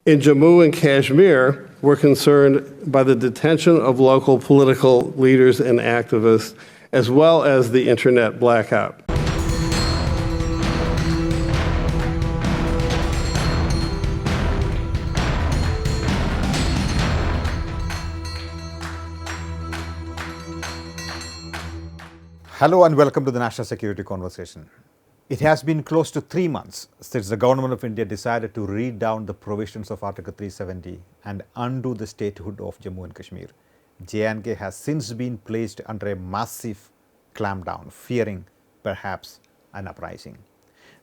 In Jammu and Kashmir, we're concerned by the detention of local political leaders and activists, as well as the internet blackout. Hello and welcome to the National Security Conversation. It has been close to 3 months since the Government of India decided to read down the provisions of Article 370 and undo the statehood of Jammu and Kashmir. J&K has since been placed under a massive clampdown, fearing perhaps an uprising.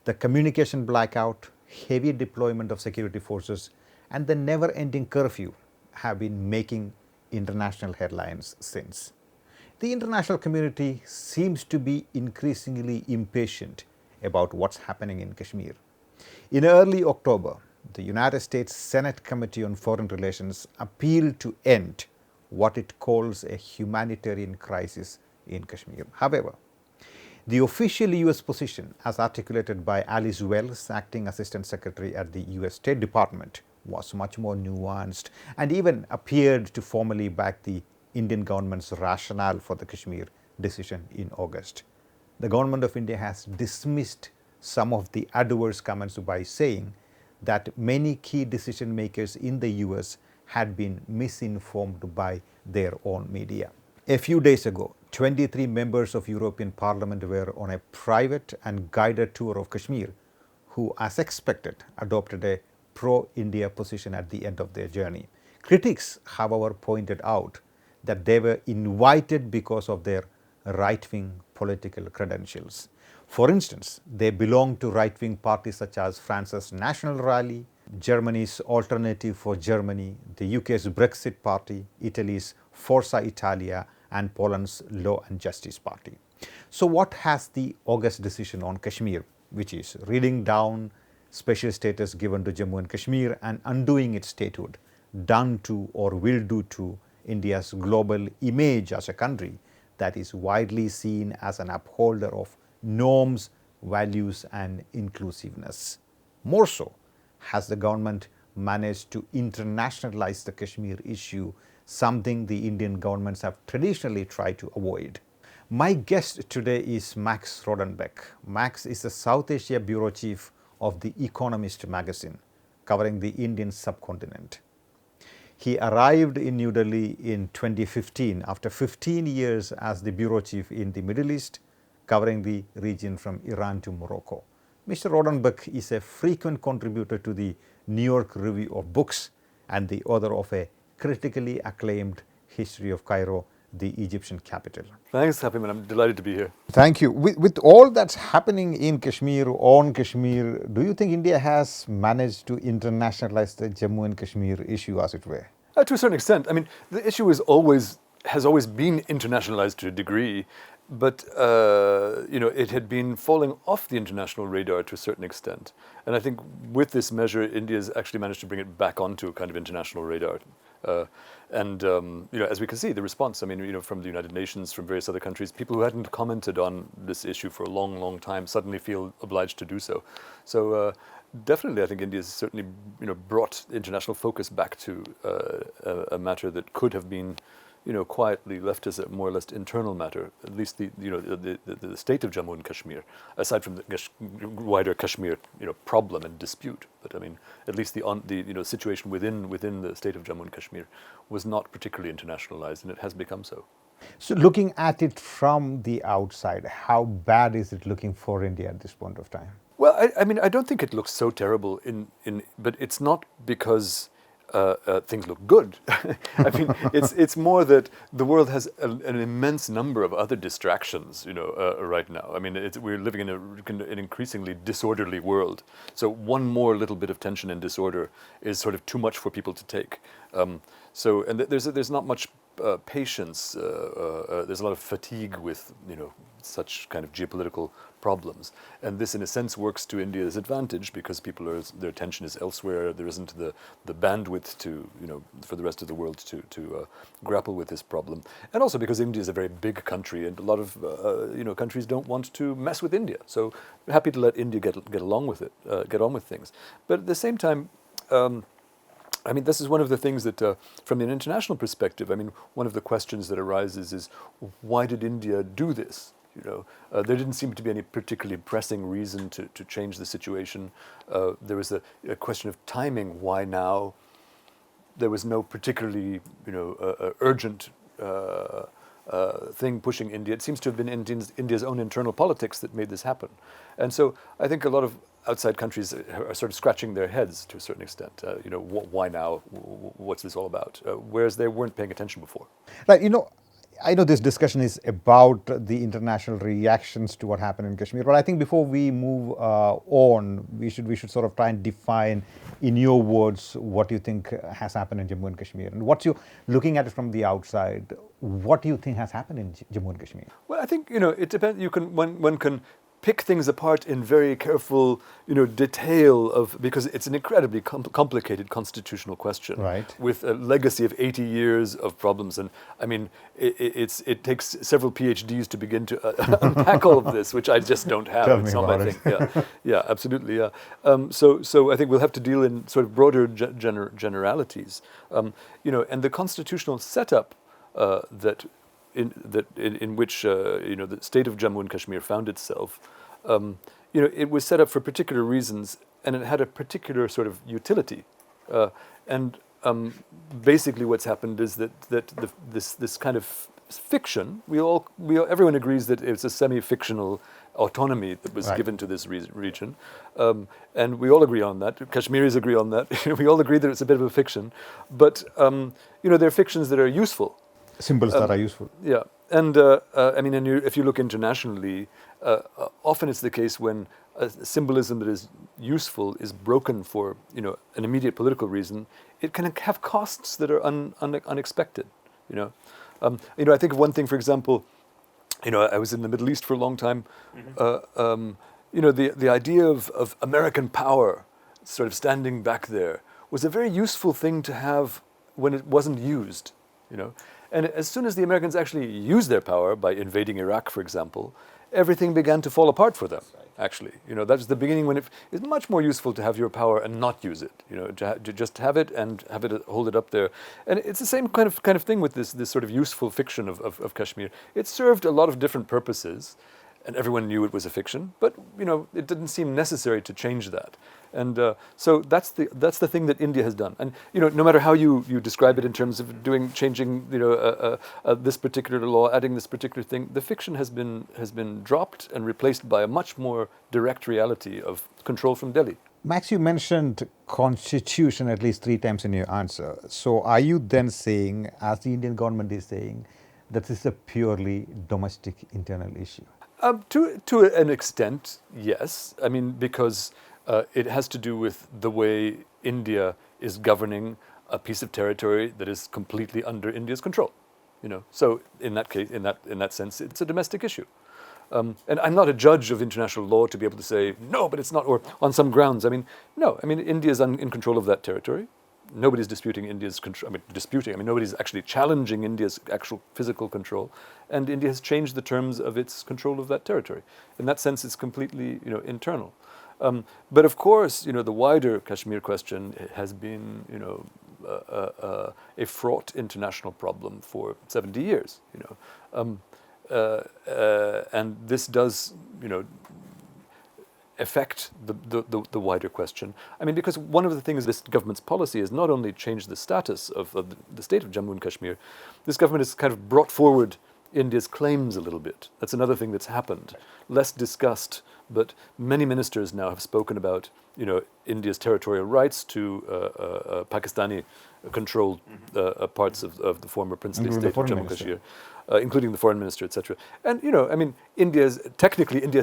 The communication blackout, heavy deployment of security forces, and the never-ending curfew have been making international headlines since. The international community seems to be increasingly impatient about what's happening in Kashmir. In early October, the United States Senate Committee on Foreign Relations appealed to end what it calls a humanitarian crisis in Kashmir. However, the official US position, as articulated by Alice Wells, Acting Assistant Secretary at the US State Department, was much more nuanced and even appeared to formally back the Indian government's rationale for the Kashmir decision in August. The Government of India has dismissed some of the adverse comments by saying that many key decision makers in the US had been misinformed by their own media. A few days ago, 23 members of European Parliament were on a private and guided tour of Kashmir, who, as expected, adopted a pro-India position at the end of their journey. Critics, however, pointed out that they were invited because of their right-wing political credentials. For instance, they belong to right-wing parties such as France's National Rally, Germany's Alternative for Germany, the UK's Brexit Party, Italy's Forza Italia, and Poland's Law and Justice Party. So what has the August decision on Kashmir, which is reading down special status given to Jammu and Kashmir and undoing its statehood, done to or will do to India's global image as a country that is widely seen as an upholder of norms, values, and inclusiveness? More so, has the government managed to internationalize the Kashmir issue, something the Indian governments have traditionally tried to avoid? My guest today is Max Rodenbeck. Max is the South Asia Bureau Chief of the Economist magazine, covering the Indian subcontinent. He arrived in New Delhi in 2015 after 15 years as the bureau chief in the Middle East, covering the region from Iran to Morocco. Mr. Rodenbeck is a frequent contributor to the New York Review of Books and the author of a critically acclaimed History of Cairo, the Egyptian capital. Thanks, Happymon. I'm delighted to be here. Thank you. With all that's happening in Kashmir, on Kashmir, do you think India has managed to internationalize the Jammu and Kashmir issue, as it were? To a certain extent. I mean, the issue has always been internationalized to a degree, but it had been falling off the international radar to a certain extent. And I think with this measure, India has actually managed to bring it back onto a kind of international radar. As we can see, the response, from the United Nations, from various other countries, people who hadn't commented on this issue for a long, long time suddenly feel obliged to do so. So definitely, I think India has certainly, brought international focus back to a matter that could have been, quietly left as a more or less internal matter. At least the state of Jammu and Kashmir, aside from the wider Kashmir, problem and dispute. But at least the situation within the state of Jammu and Kashmir was not particularly internationalized, and it has become so. So, looking at it from the outside, how bad is it looking for India at this point of time? Well, I don't think it looks so terrible but it's not because things look good. It's more that the world has an immense number of other distractions, right now. We're living in an increasingly disorderly world. So one more little bit of tension and disorder is sort of too much for people to take. There's not much patience. There's a lot of fatigue with such kind of geopolitical problems, and this in a sense works to India's advantage because their attention is elsewhere. There isn't the bandwidth to for the rest of the world to grapple with this problem, and also because India is a very big country and a lot of countries don't want to mess with India. So happy to let India get along with it, get on with things, but at the same time. I mean, this is one of the things that, from an international perspective, I mean, one of the questions that arises is, why did India do this? There didn't seem to be any particularly pressing reason to change the situation. There was a question of timing. Why now? There was no particularly, urgent thing pushing India. It seems to have been India's own internal politics that made this happen. And so I think a lot of outside countries are sort of scratching their heads to a certain extent. Why now? What's this all about? Whereas they weren't paying attention before. Right, I know this discussion is about the international reactions to what happened in Kashmir, but I think before we move on, we should sort of try and define, in your words, what you think has happened in Jammu and Kashmir, and what you looking at it from the outside. What do you think has happened in Jammu and Kashmir? Well, I think it depends. One can pick things apart in very careful, detail because it's an incredibly complicated constitutional question, right, with a legacy of 80 years of problems. And I mean, it takes several PhDs to begin to unpack all of this, which I just don't have. Tell it's me not my about thing. Yeah, absolutely. Yeah. So I think we'll have to deal in sort of broader generalities. And the constitutional setup in which the state of Jammu and Kashmir found itself, it was set up for particular reasons, and it had a particular sort of utility. Basically, what's happened is that this kind of fiction, everyone agrees that it's a semi-fictional autonomy that was given to this region, and we all agree on that. Kashmiris agree on that. We all agree that it's a bit of a fiction, but there are fictions that are useful. Symbols that are useful. Yeah, and if you look internationally, often it's the case when a symbolism that is useful is broken for an immediate political reason, it can have costs that are unexpected. I think of one thing, for example. I was in the Middle East for a long time. The idea of American power sort of standing back there was a very useful thing to have when it wasn't used. And as soon as the Americans actually used their power by invading Iraq, for example, everything began to fall apart for them. Actually, that was the beginning when it's much more useful to have your power and not use it. To just have it and have it hold it up there. And it's the same kind of thing with this sort of useful fiction of Kashmir. It served a lot of different purposes, and everyone knew it was a fiction. But it didn't seem necessary to change that. And so that's the thing that India has done. And no matter how you describe it in terms of changing this particular law, adding this particular thing, the fiction has been dropped and replaced by a much more direct reality of control from Delhi. Max, you mentioned constitution at least 3 times in your answer. So are you then saying, as the Indian government is saying, that this is a purely domestic internal issue? To an extent, yes. I mean, because it has to do with the way India is governing a piece of territory that is completely under India's control. So in that case, in that sense, it's a domestic issue. And I'm not a judge of international law to be able to say no, but it's not, or on some grounds. I mean, no. I mean, India is in control of that territory. Nobody's disputing India's control. Nobody's actually challenging India's actual physical control, and India has changed the terms of its control of that territory. In that sense, it's completely, internal. But of course, the wider Kashmir question has been, a fraught international problem for 70 years. And this does, affect the wider question. I mean, because one of the things this government's policy has not only changed the status of the state of Jammu and Kashmir, this government has kind of brought forward India's claims a little bit. That's another thing that's happened. Less discussed, but many ministers now have spoken about, India's territorial rights to Pakistani-controlled parts of the former princely state of Jammu and Kashmir. Including the foreign minister, etc. And India's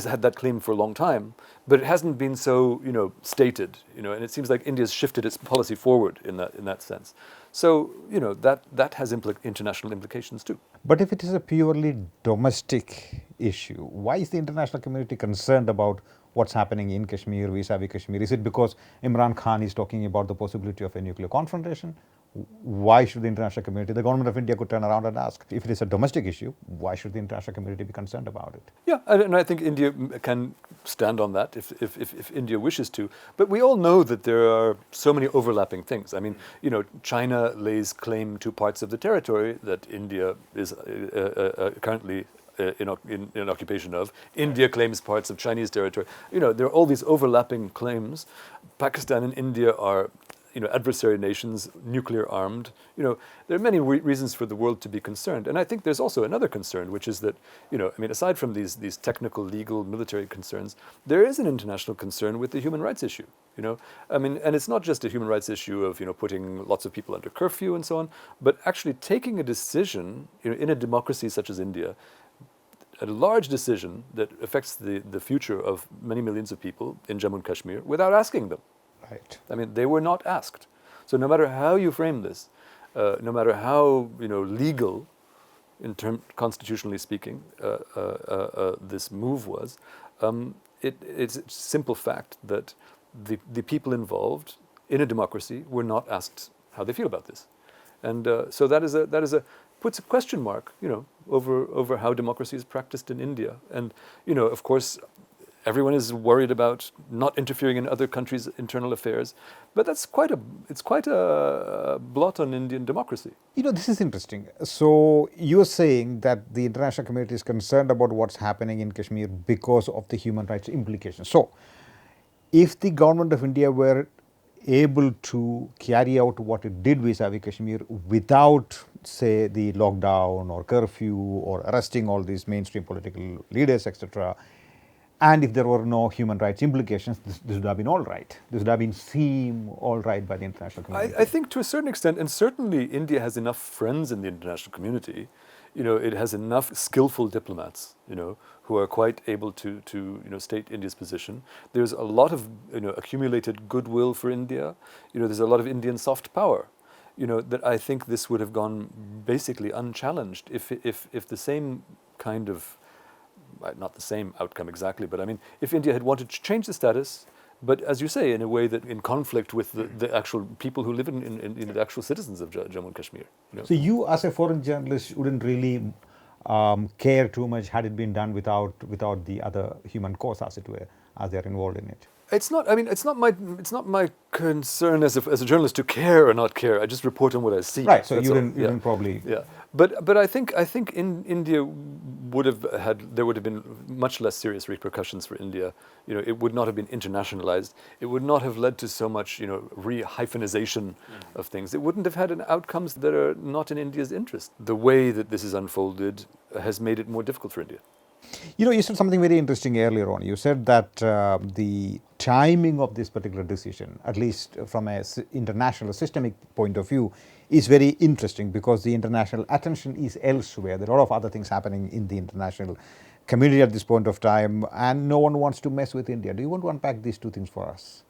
had that claim for a long time, but it hasn't been so stated. And it seems like India's shifted its policy forward in that sense. So that has international implications too. But if it is a purely domestic issue, why is the international community concerned about what's happening in Kashmir vis-a-vis Kashmir? Is it because Imran Khan is talking about the possibility of a nuclear confrontation? why should the international community, the government of India could turn around and ask, if it is a domestic issue, why should the international community be concerned about it? Yeah, and I think India can stand on that if India wishes to. But we all know that there are so many overlapping things. I mean, China lays claim to parts of the territory that India is currently in occupation of. India claims parts of Chinese territory. There are all these overlapping claims. Pakistan and India are adversary nations, nuclear armed. There are many reasons for the world to be concerned. And I think there's also another concern, which is that, aside from these technical, legal, military concerns, there is an international concern with the human rights issue. And it's not just a human rights issue of, putting lots of people under curfew and so on, but actually taking a decision, in a democracy such as India, a large decision that affects the future of many millions of people in Jammu and Kashmir without asking them. Right. I mean, they were not asked. So no matter how you frame this, no matter how legal, constitutionally speaking, this move was, it's a simple fact that the people involved in a democracy were not asked how they feel about this, and so that puts a question mark, over how democracy is practiced in India, and of course. Everyone is worried about not interfering in other countries' internal affairs, but it's quite a blot on Indian democracy. This is interesting. So you're saying that the international community is concerned about what's happening in Kashmir because of the human rights implications. So if the government of India were able to carry out what it did vis-a-vis Kashmir without, say, the lockdown or curfew or arresting all these mainstream political leaders, etc., and if there were no human rights implications, this would have been all right. This would have been seen all right by the international community. I think to a certain extent, and certainly India has enough friends in the international community. It has enough skillful diplomats, who are quite able to state India's position. There's a lot of accumulated goodwill for India. There's a lot of Indian soft power. That I think this would have gone basically unchallenged if the same kind of, not the same outcome exactly, but I mean, if India had wanted to change the status, but as you say, in a way that in conflict with the actual people who live in the actual citizens of Jammu and Kashmir. So you, as a foreign journalist, wouldn't really care too much had it been done without the other human cause, as it were, as they're involved in it. It's not. I mean, it's not my concern as a journalist to care or not care. I just report on what I see. Right. So you didn't probably. Yeah. But I think in India there would have been much less serious repercussions for India. It would not have been internationalized. It would not have led to so much re-hyphenization of things. It wouldn't have had outcomes that are not in India's interest. The way that this is unfolded has made it more difficult for India. You said something very interesting earlier on. You said that the timing of this particular decision, at least from an international systemic point of view, is very interesting because the international attention is elsewhere. There are a lot of other things happening in the international community at this point of time, and no one wants to mess with India. Do you want to unpack these two things for us?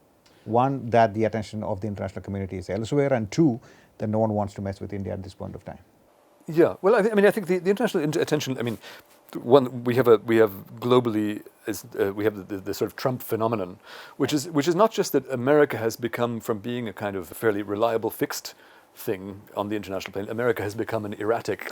One, that the attention of the international community is elsewhere, and two, that no one wants to mess with India at this point of time. Yeah, well, I think the international attention. I mean, one we have globally we have the sort of Trump phenomenon, which is not just that America has become from being a kind of fairly reliable fixed thing on the international plane. America has become an erratic,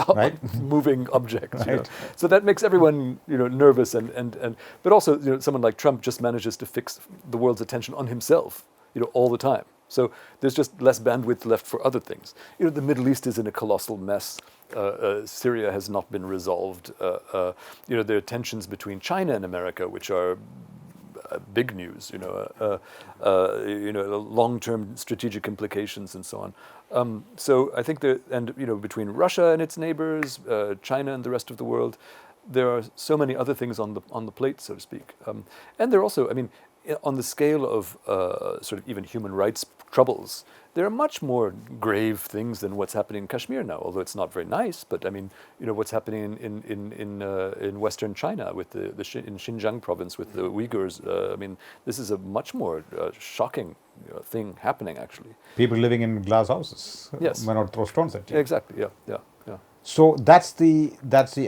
moving object. Right. So that makes everyone nervous and but also someone like Trump just manages to fix the world's attention on himself all the time. So there's just less bandwidth left for other things. The Middle East is in a colossal mess. Syria has not been resolved. There are tensions between China and America, which are big news. Long-term strategic implications and so on. So I think between Russia and its neighbors, China and the rest of the world, there are so many other things on the plate, so to speak. And there are also, on the scale of sort of even human rights troubles, there are much more grave things than what's happening in Kashmir now. Although it's not very nice, but what's happening in Western China with in Xinjiang province with the Uyghurs. This is a much more shocking thing happening actually. People living in glass houses. Yes. May not throw stones at you. Exactly. Yeah. So that's the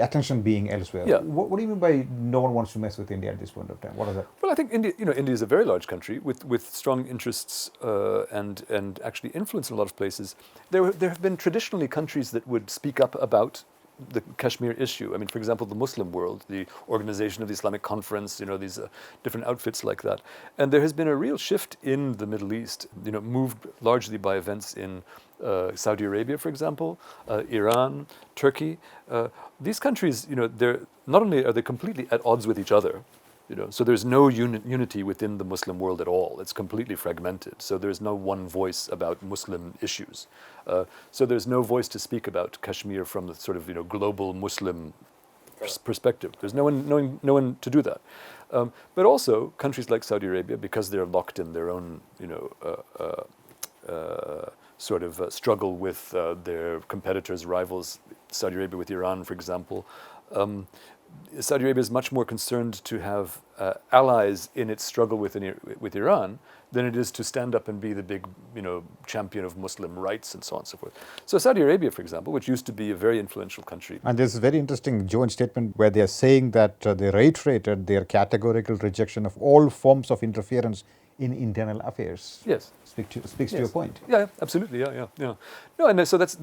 attention being elsewhere. Yeah. What do you mean by no one wants to mess with India at this point of time? What is that? Well, I think India, India is a very large country with strong interests and actually influence in a lot of places. There have been traditionally countries that would speak up about the Kashmir issue. I mean, for example, the Muslim world, the Organization of the Islamic Conference, these different outfits like that. And there has been a real shift in the Middle East, moved largely by events in Saudi Arabia, for example, Iran, Turkey. These countries, they're not only are they completely at odds with each other, so there's no unity within the Muslim world at all. It's completely fragmented. So there's no one voice about Muslim issues. So there's no voice to speak about Kashmir from the sort of global Muslim perspective. There's no one to do that. But also countries like Saudi Arabia, because they're locked in their own sort of struggle with their competitors, rivals. Saudi Arabia with Iran, for example. Saudi Arabia is much more concerned to have allies in its struggle with Iran than it is to stand up and be the big, champion of Muslim rights and so on and so forth. So Saudi Arabia, for example, which used to be a very influential country. And there's a very interesting joint statement where they are saying that they reiterated their categorical rejection of all forms of interference in internal affairs. Yes. Speaks to your point. Yeah, absolutely. Yeah. No, and so that's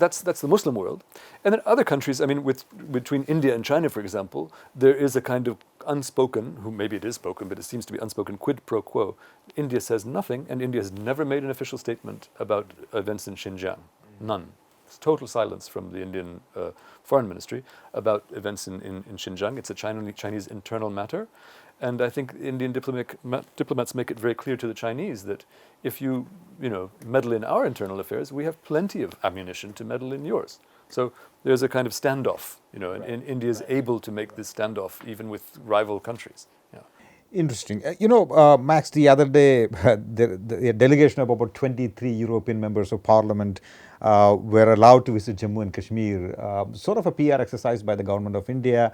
the Muslim world, and then other countries. I mean, between India and China, for example, there is a kind of unspoken, maybe it is spoken, but it seems to be unspoken quid pro quo. India says nothing, and India has never made an official statement about events in Xinjiang. None. It's total silence from the Indian foreign ministry about events in Xinjiang. It's a Chinese internal matter. And I think Indian diplomats make it very clear to the Chinese that if you, meddle in our internal affairs, we have plenty of ammunition to meddle in yours. So there's a kind of standoff, and India is able to make this standoff even with rival countries. Yeah. Interesting. Max, the other day, the delegation of about 23 European members of parliament were allowed to visit Jammu and Kashmir, sort of a PR exercise by the government of India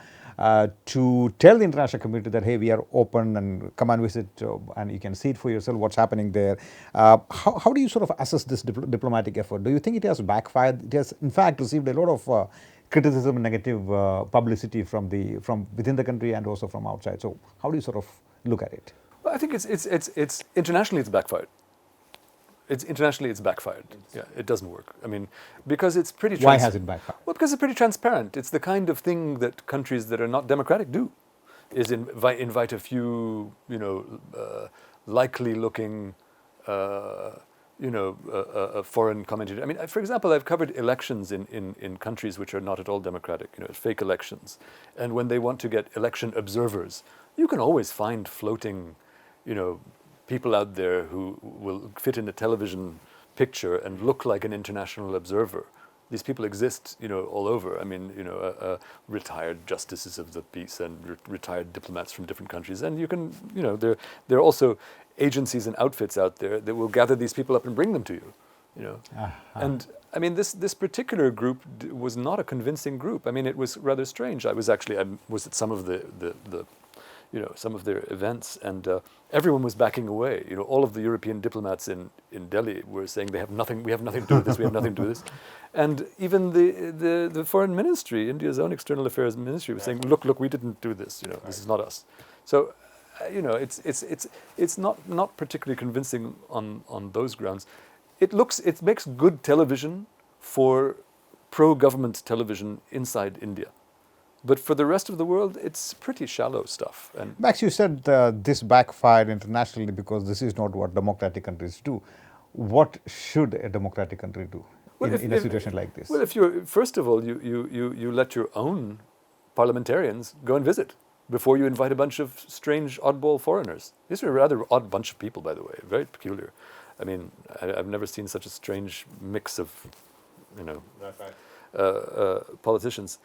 to tell the international community that, hey, we are open and come and visit and you can see it for yourself what's happening there. How do you sort of assess this diplomatic effort? Do you think it has backfired? It has, in fact, received a lot of criticism and negative publicity from within the country and also from outside. So how do you sort of look at it? Well, I think it's internationally it's backfired. Internationally it's backfired. Yeah, it doesn't work. I mean, because it's pretty. Why has it backfired? Well, because it's pretty transparent. It's the kind of thing that countries that are not democratic do, is invite a few, likely-looking, foreign commentators. I mean, for example, I've covered elections in countries which are not at all democratic, fake elections. And when they want to get election observers, you can always find floating, people out there who will fit in a television picture and look like an international observer. These people exist, all over. I mean, retired justices of the peace and retired diplomats from different countries. And you can, there are also agencies and outfits out there that will gather these people up and bring them to you, And I mean, this particular group was not a convincing group. I mean, it was rather strange. I was at some of some of their events, and everyone was backing away. All of the European diplomats in Delhi were saying we have nothing to do with this, we have nothing to do with this. And even the foreign ministry, India's own external affairs ministry, was saying, look, we didn't do this, this is not us. So, it's not particularly convincing on those grounds. It makes good television for pro-government television inside India. But for the rest of the world, it's pretty shallow stuff. And Max, you said this backfired internationally because this is not what democratic countries do. What should a democratic country do in a situation like this? Well, first of all, you let your own parliamentarians go and visit before you invite a bunch of strange, oddball foreigners. These are a rather odd bunch of people, by the way, very peculiar. I mean, I've never seen such a strange mix of, politicians.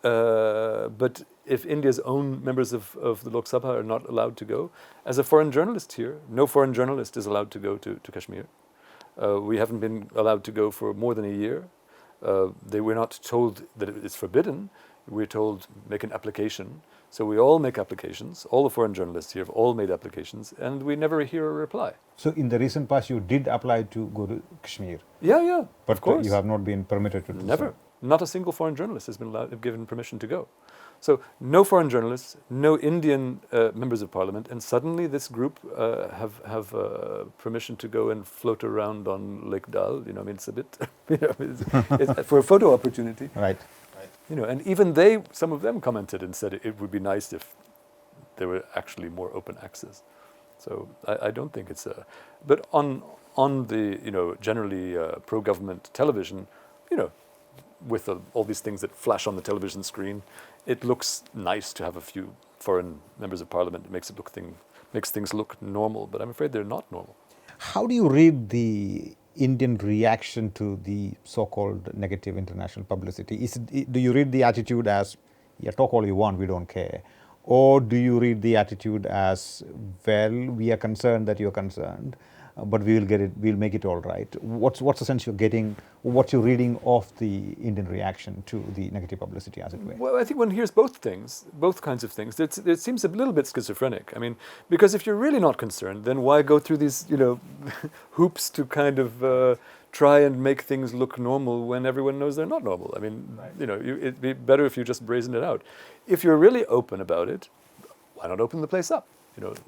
But if India's own members of the Lok Sabha are not allowed to go, as a foreign journalist here, no foreign journalist is allowed to go to Kashmir. We haven't been allowed to go for more than a year. We're not told that it's forbidden. We're told make an application. So we all make applications. All the foreign journalists here have all made applications, and we never hear a reply. So in the recent past, you did apply to go to Kashmir? Yeah, But of course. You have not been permitted to do Never. so? not a single foreign journalist has been given permission to go. So no foreign journalists, no Indian members of parliament, and suddenly this group have permission to go and float around on Lake Dal. I mean, it's a bit, it's for a photo opportunity. Right. And even some of them commented and said it would be nice if there were actually more open access. So I don't think it's but on the generally pro-government television, with all these things that flash on the television screen, it looks nice to have a few foreign members of parliament. It makes things look normal, but I'm afraid they're not normal. How do you read the Indian reaction to the so-called negative international publicity? Do you read the attitude as, yeah, talk all you want, we don't care? Or do you read the attitude as, well, we are concerned that you're concerned, but we'll make it all right? What's the sense you're getting, what you're reading of the Indian reaction to the negative publicity, as it were? Well, I think one hears both kinds of things. It seems a little bit schizophrenic. I mean, because if you're really not concerned, then why go through these, hoops to kind of try and make things look normal when everyone knows they're not normal? I mean, right. It'd be better if you just brazen it out. If you're really open about it, why not open the place up?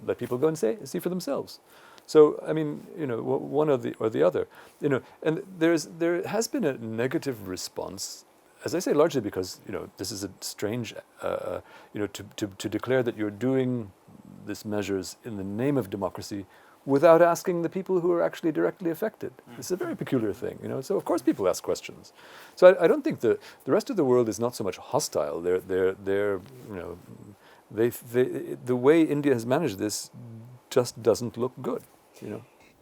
Let people go and see for themselves. So, I mean, one or the other, and there has been a negative response, as I say, largely because, this is a strange, to declare that you're doing these measures in the name of democracy without asking the people who are actually directly affected. It's a very peculiar thing, so of course people ask questions. So I don't think the rest of the world is not so much hostile. They're the way India has managed this just doesn't look good.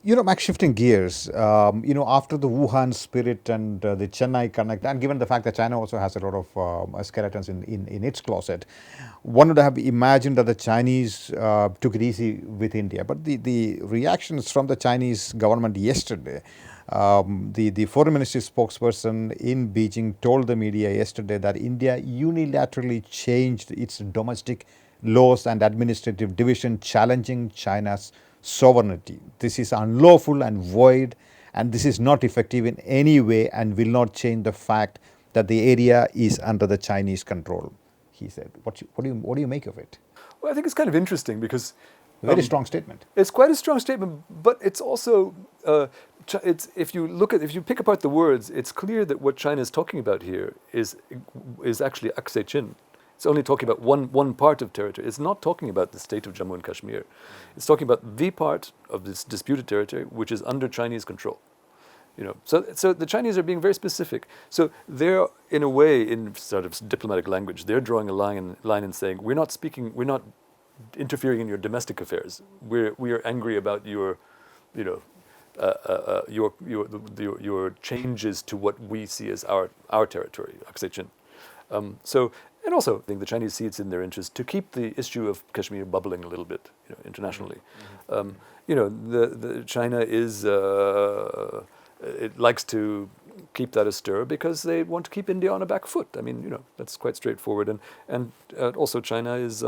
Max, shifting gears, after the Wuhan spirit and the Chennai connect, and given the fact that China also has a lot of skeletons in its closet, one would have imagined that the Chinese took it easy with India. But the reactions from the Chinese government yesterday, the foreign ministry spokesperson in Beijing told the media yesterday that India unilaterally changed its domestic laws and administrative division, challenging China's sovereignty. This is unlawful and void, and this is not effective in any way and will not change the fact that the area is under the Chinese control, he said. What do you make of it? Well, I think it's kind of interesting because very strong statement. It's quite a strong statement, but it's also if you pick apart the words, it's clear that what China is talking about here is actually Aksai Chin. It's only talking about one part of territory. It's not talking about the state of Jammu and Kashmir. It's talking about the part of this disputed territory which is under Chinese control. So the Chinese are being very specific. So they're, in a way, in sort of diplomatic language, they're drawing a line and saying, we're not interfering in your domestic affairs. We are angry about your changes to what we see as our territory, Aksai Chin. And also, I think the Chinese see it's in their interest to keep the issue of Kashmir bubbling a little bit, internationally. The China is it likes to keep that astir because they want to keep India on a back foot. I mean, that's quite straightforward. And also China is,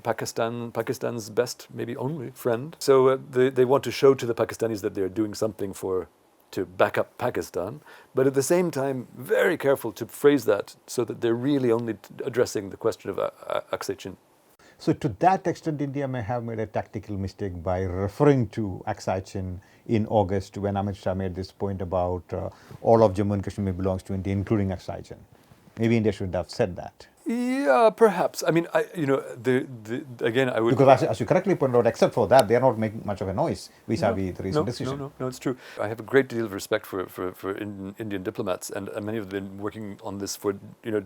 Pakistan's best, maybe only friend. So they want to show to the Pakistanis that they're doing something to back up Pakistan, but at the same time, very careful to phrase that so that they're really only addressing the question of Aksai Chin. So to that extent, India may have made a tactical mistake by referring to Aksai Chin in August when Amit Shah made this point about all of Jammu and Kashmir belongs to India, including Aksai Chin. Maybe India should have said that. Yeah, perhaps. I mean, again, I would... Because as you correctly pointed out, except for that, they are not making much of a noise vis-a-vis the recent decision. No, it's true. I have a great deal of respect for Indian diplomats, and many of them have been working on this for,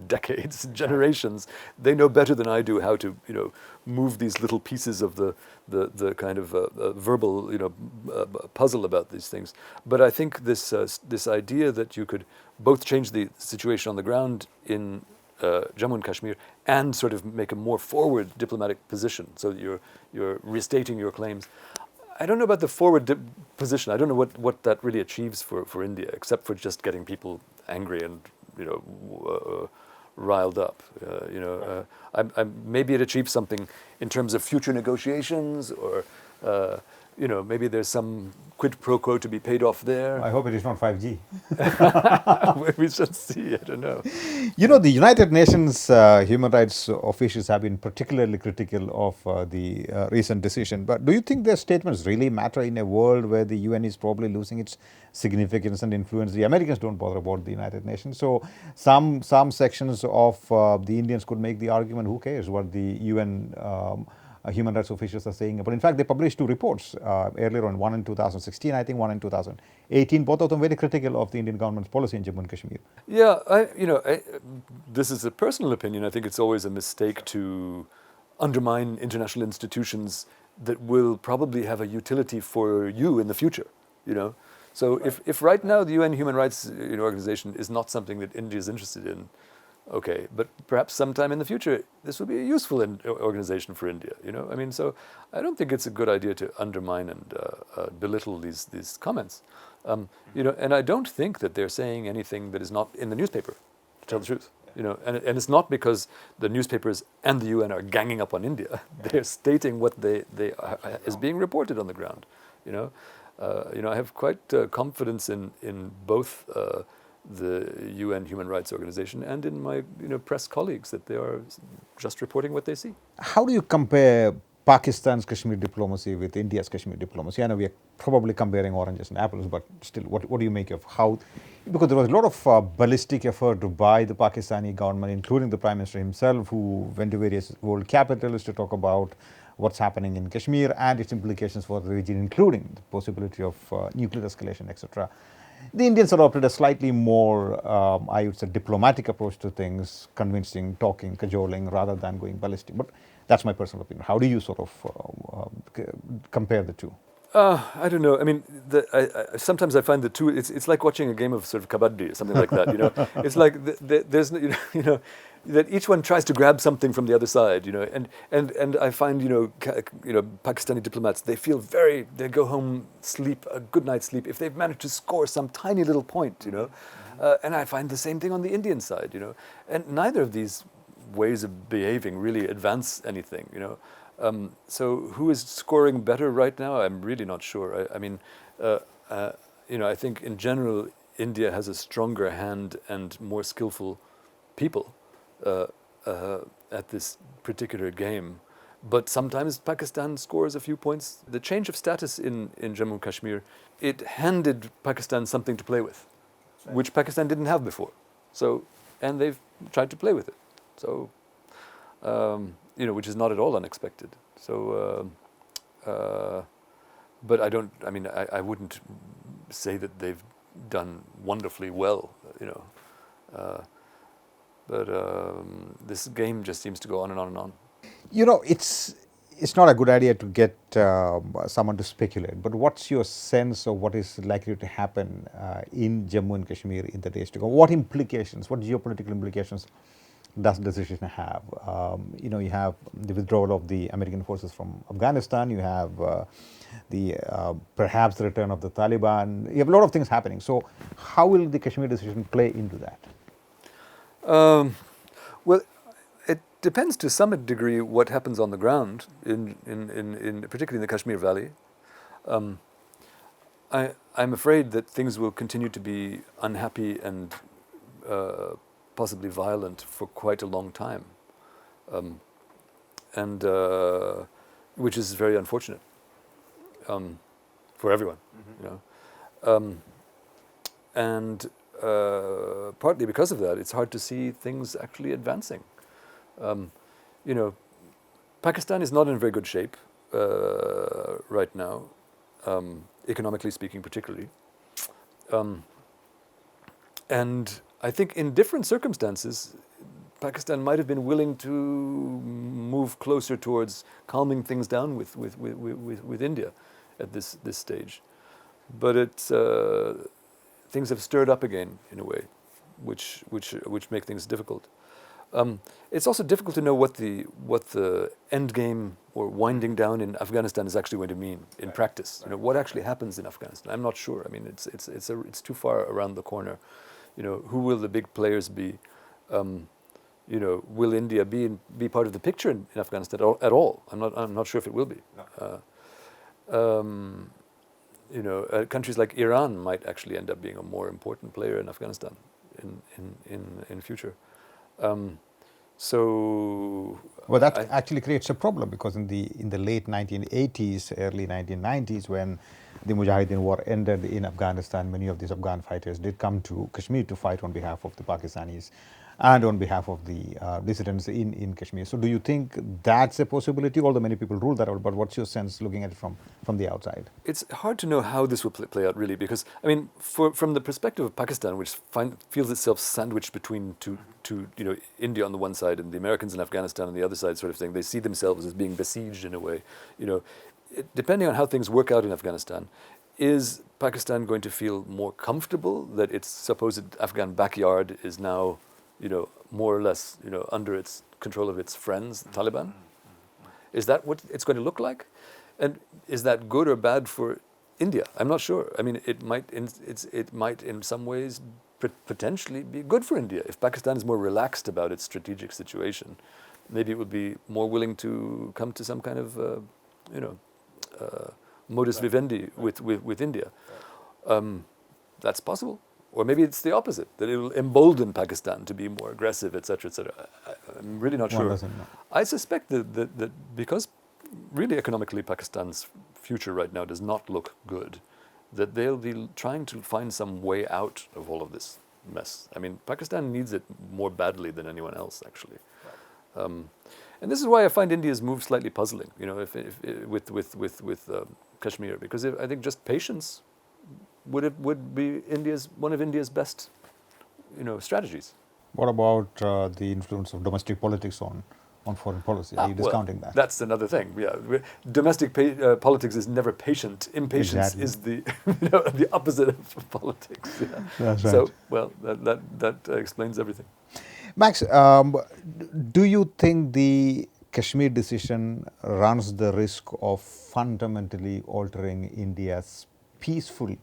decades, generations. They know better than I do how to, move these little pieces of the kind of verbal, puzzle about these things. But I think this idea that you could both change the situation on the ground in Jammu and Kashmir and sort of make a more forward diplomatic position so that you're restating your claims. I don't know about the forward position. I don't know what that really achieves for India, except for just getting people angry and riled up. Maybe it achieves something in terms of future negotiations or maybe there's some quid pro quo to be paid off there. I hope it is not 5G. We shall see. I don't know. The United Nations human rights officials have been particularly critical of the recent decision. But do you think their statements really matter in a world where the UN is probably losing its significance and influence? The Americans don't bother about the United Nations. So some sections of the Indians could make the argument, who cares what the UN human rights officials are saying. But in fact, they published two reports earlier on, one in 2016, I think one in 2018, both of them very critical of the Indian government's policy in Jammu and Kashmir. Yeah, this is a personal opinion. I think it's always a mistake to undermine international institutions that will probably have a utility for you in the future. So if right now the UN Human Rights Organization is not something that India is interested in, okay, but perhaps sometime in the future this will be a useful organization for India. So I don't think it's a good idea to undermine and belittle these comments. And I don't think that they're saying anything that is not in the newspaper, to tell the truth. And it's not because the newspapers and the UN are ganging up on India. They're stating what they is being reported on the ground. I have quite confidence in both the UN Human Rights Organization and in my press colleagues that they are just reporting what they see. How do you compare Pakistan's Kashmir diplomacy with India's Kashmir diplomacy? I know we are probably comparing oranges and apples, but still, what do you make of how? Because there was a lot of ballistic effort by the Pakistani government, including the Prime Minister himself, who went to various world capitals to talk about what's happening in Kashmir and its implications for the region, including the possibility of nuclear escalation, etc. The Indians adopted a slightly more, I would say, diplomatic approach to things, convincing, talking, cajoling, rather than going ballistic. But that's my personal opinion. How do you sort of compare the two? I don't know. I mean, sometimes I find the two. It's like watching a game of sort of kabaddi or something like that. It's like there's that each one tries to grab something from the other side. And I find Pakistani diplomats, they go home, sleep a good night's sleep if they've managed to score some tiny little point. And I find the same thing on the Indian side. And neither of these ways of behaving really advance anything. So who is scoring better right now? I'm really not sure. I think in general India has a stronger hand and more skillful people at this particular game. But sometimes Pakistan scores a few points. The change of status in Jammu and Kashmir, it handed Pakistan something to play with, which Pakistan didn't have before. And they've tried to play with it. So, which is not at all unexpected. So, but I wouldn't say that they've done wonderfully well, but this game just seems to go on and on and on. It's not a good idea to get someone to speculate, but what's your sense of what is likely to happen in Jammu and Kashmir in the days to come? What geopolitical implications does the decision have? You have the withdrawal of the American forces from Afghanistan, you have perhaps the return of the Taliban, you have a lot of things happening. So how will the Kashmir decision play into that? Well, it depends to some degree what happens on the ground, in particularly in the Kashmir Valley. I'm afraid that things will continue to be unhappy and possibly violent for quite a long time, and which is very unfortunate for everyone, and partly because of that, it's hard to see things actually advancing. Pakistan is not in very good shape right now, economically speaking, particularly, and I think in different circumstances, Pakistan might have been willing to move closer towards calming things down with India at this stage, but things have stirred up again in a way, which make things difficult. It's also difficult to know what the end game or winding down in Afghanistan is actually going to mean in practice. What actually happens in Afghanistan? I'm not sure. I mean, it's too far around the corner. Who will the big players be? Will India be part of the picture in Afghanistan at all? I'm not sure if it will be. countries like Iran might actually end up being a more important player in Afghanistan in future. So Well, that actually creates a problem, because in the late 1980s, early 1990s, when the Mujahideen war ended in Afghanistan, many of these Afghan fighters did come to Kashmir to fight on behalf of the Pakistanis and on behalf of the dissidents in Kashmir. So do you think that's a possibility? Although many people rule that out, but what's your sense looking at it from the outside? it's hard to know how this will play out, really, because I mean, from the perspective of Pakistan, which feels itself sandwiched between two, India on the one side and the Americans and Afghanistan on the other side, sort of thing. They see themselves as being besieged in a way. Depending on how things work out in Afghanistan, is Pakistan going to feel more comfortable that its supposed Afghan backyard is now, more or less, under its control of its friends, the Taliban? Is that what it's going to look like? And is that good or bad for India? I'm not sure. I mean, it might in some ways potentially be good for India. If Pakistan is more relaxed about its strategic situation, maybe it would be more willing to come to some kind of, modus vivendi with India. That's possible. Or maybe it's the opposite, that it will embolden Pakistan to be more aggressive, etc., etc. I'm really not sure. I suspect that because really economically Pakistan's future right now does not look good, that they'll be trying to find some way out of all of this mess. I mean, Pakistan needs it more badly than anyone else, actually. And this is why I find India's move slightly puzzling, with Kashmir, because I think just patience would be one of India's best, strategies. What about the influence of domestic politics on foreign policy? Are you discounting that? That's another thing. Yeah, domestic politics is never patient. Impatience is the the opposite of politics. Yeah. That's right. So, well, that explains everything. Max, do you think the Kashmir decision runs the risk of fundamentally altering India's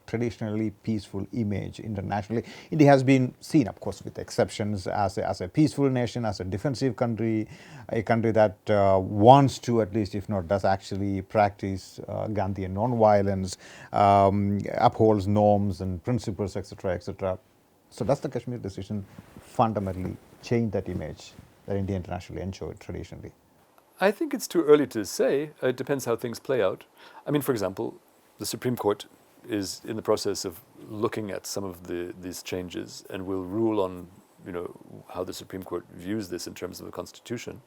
traditionally peaceful image internationally? India has been seen, of course, with exceptions, as a peaceful nation, as a defensive country, a country that wants to, at least if not does actually practice Gandhian non-violence, upholds norms and principles, etc., etc. So does the Kashmir decision fundamentally change that image that India internationally enjoyed traditionally? I think it's too early to say. It depends how things play out. I mean, for example, the Supreme Court is in the process of looking at some of these changes and will rule on, how the Supreme Court views this in terms of the Constitution.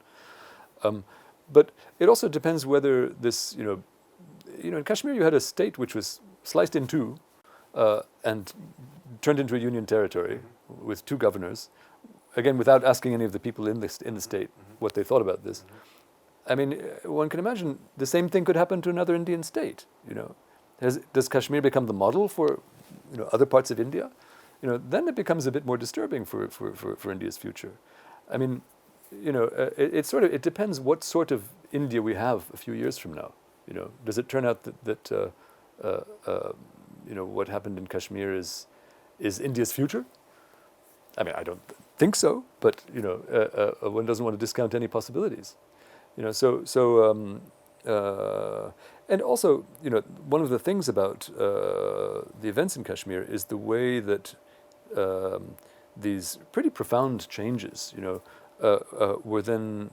But it also depends whether this, in Kashmir you had a state which was sliced in two and turned into a union territory with two governors, again without asking any of the people in the state what they thought about this. I mean, one can imagine the same thing could happen to another Indian state. Does Kashmir become the model for other parts of India? Then it becomes a bit more disturbing for India's future. I mean, it depends what sort of India we have a few years from now. Does it turn out that what happened in Kashmir is India's future? I mean, I don't think so, but one doesn't want to discount any possibilities. And also, one of the things about the events in Kashmir is the way that these pretty profound changes, were then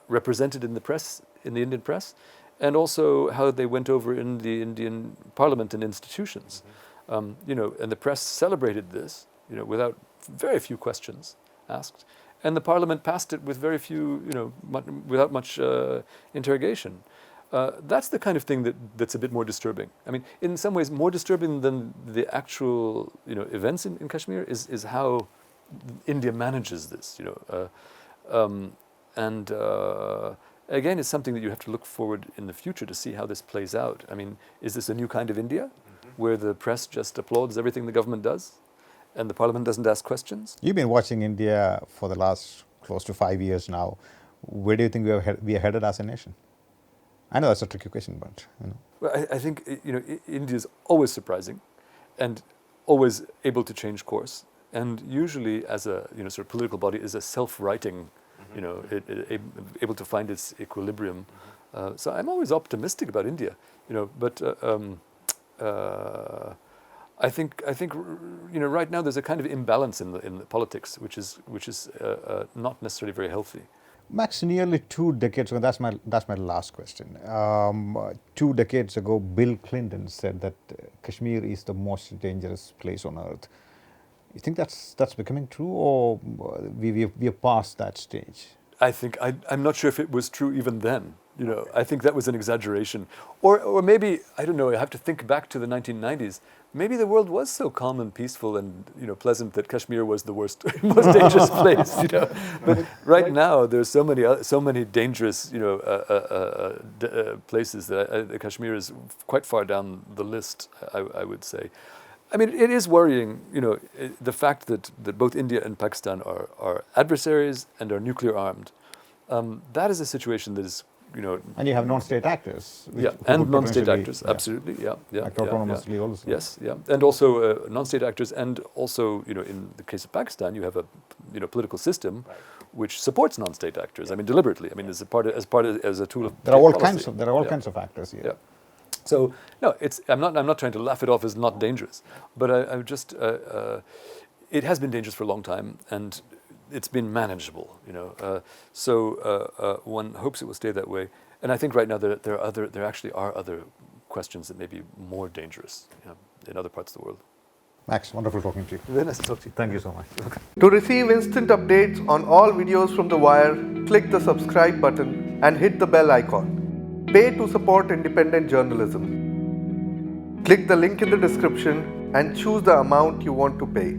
represented in the press, in the Indian press, and also how they went over in the Indian parliament and institutions. And the press celebrated this, without very few questions asked, and the parliament passed it with very few, without much interrogation. That's the kind of thing that's a bit more disturbing. I mean, in some ways, more disturbing than the actual, events in Kashmir is how India manages this. Again, it's something that you have to look forward in the future to see how this plays out. I mean, is this a new kind of India, where the press just applauds everything the government does, and the parliament doesn't ask questions? You've been watching India for the last close to 5 years now. Where do you think we are headed as a nation? I know that's a tricky question, but Well, I think India is always surprising, and always able to change course, and usually as a sort of political body is a self-righting, able to find its equilibrium So I'm always optimistic about India, but I think right now there's a kind of imbalance in the politics, which is not necessarily very healthy. Max, nearly 2 decades ago, that's my last question. 2 decades ago, Bill Clinton said that Kashmir is the most dangerous place on earth. You think that's becoming true, or we are past that stage? I think I'm not sure if it was true even then. I think that was an exaggeration, or maybe I don't know. I have to think back to the 1990s. Maybe the world was so calm and peaceful and pleasant that Kashmir was the worst, most dangerous place. But right now there's so many dangerous places that Kashmir is quite far down the list. I would say. I mean, it is worrying, the fact that both India and Pakistan are adversaries and are nuclear armed. That is a situation that is, And you have non-state actors. And non-state actors, absolutely, Autonomously also. Yes, and also non-state actors, and also, in the case of Pakistan, you have a, political system which supports non-state actors. I mean, deliberately. I mean, as a tool of. There are all kinds of actors here. Yeah. So no, I'm not trying to laugh it off as not dangerous, but I just it has been dangerous for a long time, and it's been manageable, So one hopes it will stay that way. And I think right now there actually are other questions that may be more dangerous in other parts of the world. Max, wonderful talking to you. Very nice to talk to you. Thank you so much. To receive instant updates on all videos from The Wire, click the subscribe button and hit the bell icon. Pay to support independent journalism. Click the link in the description and choose the amount you want to pay.